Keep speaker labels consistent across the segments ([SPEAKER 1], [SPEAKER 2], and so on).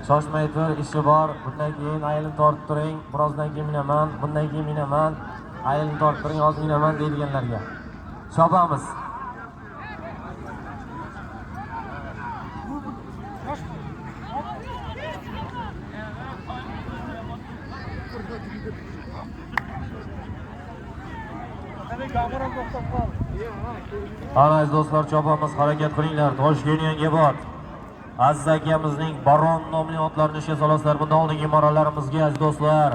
[SPEAKER 1] Shoshmay tur, ishi bor. Bundan keyin ayilib tortib turing. Birozdan keyin minaman, bundan keyin minaman. Ayilib tortib turing, hozir minaman deydiganlarga. Chopamiz. Ana aziz do'stlar, chopamiz, harakat qilinglar. Toshkent bor. Aziz akamizning Baron nomli otlarini ishga solasizlar. Bundan oldingi marralarimizga aziz do'stlar,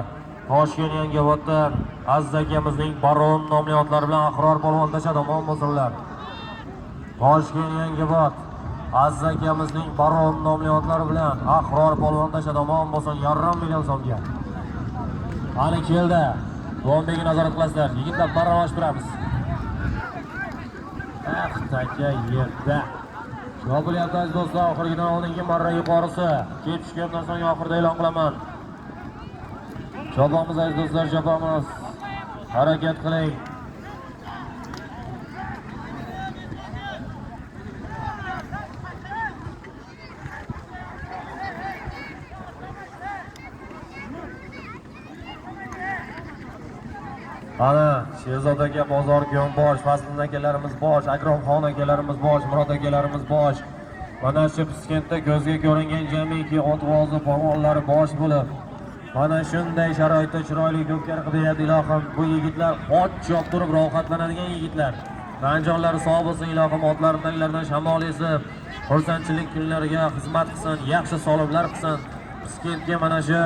[SPEAKER 1] Toshkent Yangioboddan Aziz akamizning Baron nomli otlari bilan Ahror polvon tashadi, omon bo'lsinlar. Toshkent Yangiobod Aziz akamizning Baron nomli otlari bilan Ahror polvon tashadi, omon bo'lsin. 1,5 million so'mga. Ana keldi. Bombaga nazorat qilasizlar. Yigitlar, barravash turamiz. Taka yerda. Yopilyapti aziz do'stlar, oxirgidan oldingi marra yuqorisi. Kech tushgandan so'ng oxirida e'lon qilaman. Chopamiz aziz do'stlar, chopamiz. Harakat qiling. Ana Sherzod aka, bozor ko'm bosh, Fazliddin akalarimiz bosh, Akromxon akalarimiz bosh, Murod akalarimiz bosh. Mana shu Piskentda ko'zga ko'ringan jamiki otvozi polvonlari bosh bo'lib, mana shunday sharoitda chiroyli ko'pkar qiladi ilohim. Bu yigitlar ot chop turib rohatlanadigan yigitlar. Ranjonlari sog' bo'lsin ilohim, otlarning taglaridan shamol esib, xursandchilik kunlariga xizmat qilsin, yaxshi solimlar qilsin. Piskentga mana shu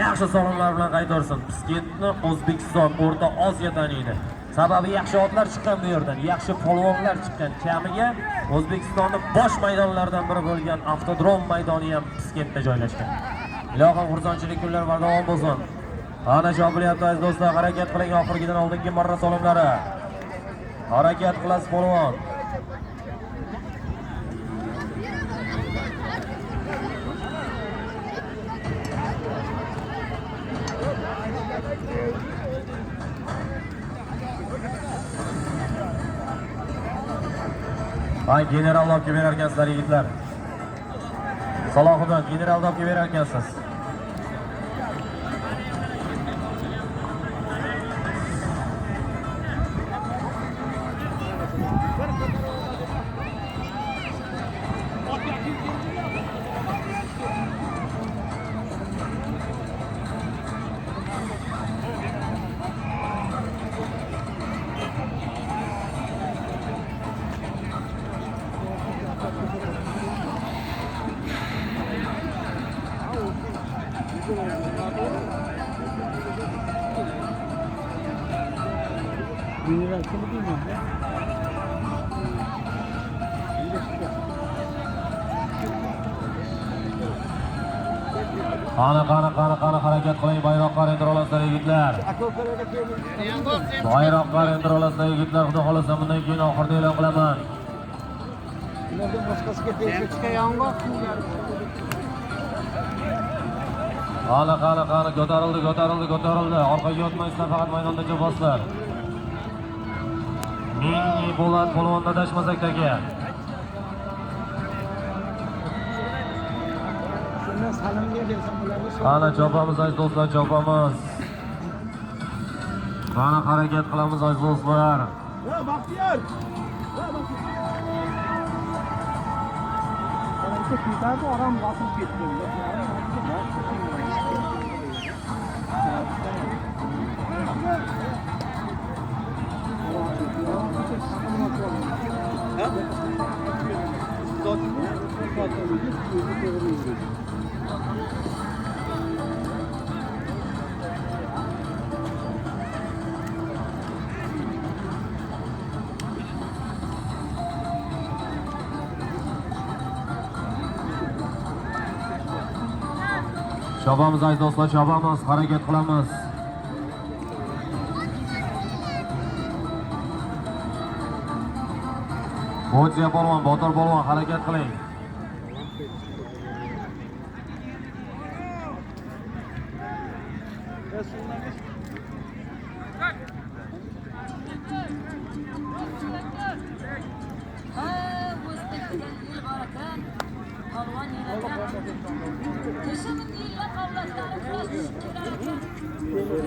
[SPEAKER 1] yaxshi solimlar bilan qaytarsin. Piskentni O'zbekiston, O'rta Osiyo taniydi. Sababi yaxshi otlar chiqqan bu yerdan, yaxshi polvonlar chiqqan. Kamiga O'zbekistonning bosh maydonlaridan biri bo'lgan Avtodrom maydoni ham Piskentda joylashgan. Ilohim xursandchilik kunlar bardavom bo'lsin. Ana chopilyapti aziz do'stlar, harakat qiling, oxirgidan oldingi marra solimlari. Harakat qilasiz polvon. Ay, general olib kelib berar ekansizlar yigitlar. Salohiddin, general olib kelib berar ekansiz. Qani harakat qiling, bayroqqa rendir olasizlar yigitlar. Bayroqqa rendir olasizlar yigitlar, xudo xolasa bundan keyin oxirida e'lon qilaman.
[SPEAKER 2] Ulardan boshqasiga tegishga yong'oq.
[SPEAKER 1] Qani ko'tarildi. Orqaga yotmaysizlar, faqat maydonda jabosizlar. Ming Po'lat polvonda dashmasak taka. Ana chopamiz aziz do'stlar, chopamiz. Qani harakat qilamiz aziz do'stlar.
[SPEAKER 2] Baxtiyor. Kitobni oram bosib ketdi.
[SPEAKER 1] Chopamiz aziz do'stlar, chopamiz, harakat qilamiz. Bo'ziya polvon, Botir polvon, harakat qiling.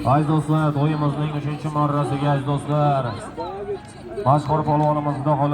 [SPEAKER 1] Aziz do'stlar, to'yimizning 3-marrasiga aziz do'stlar. Mashhur polvonimiz Xudo xohlasa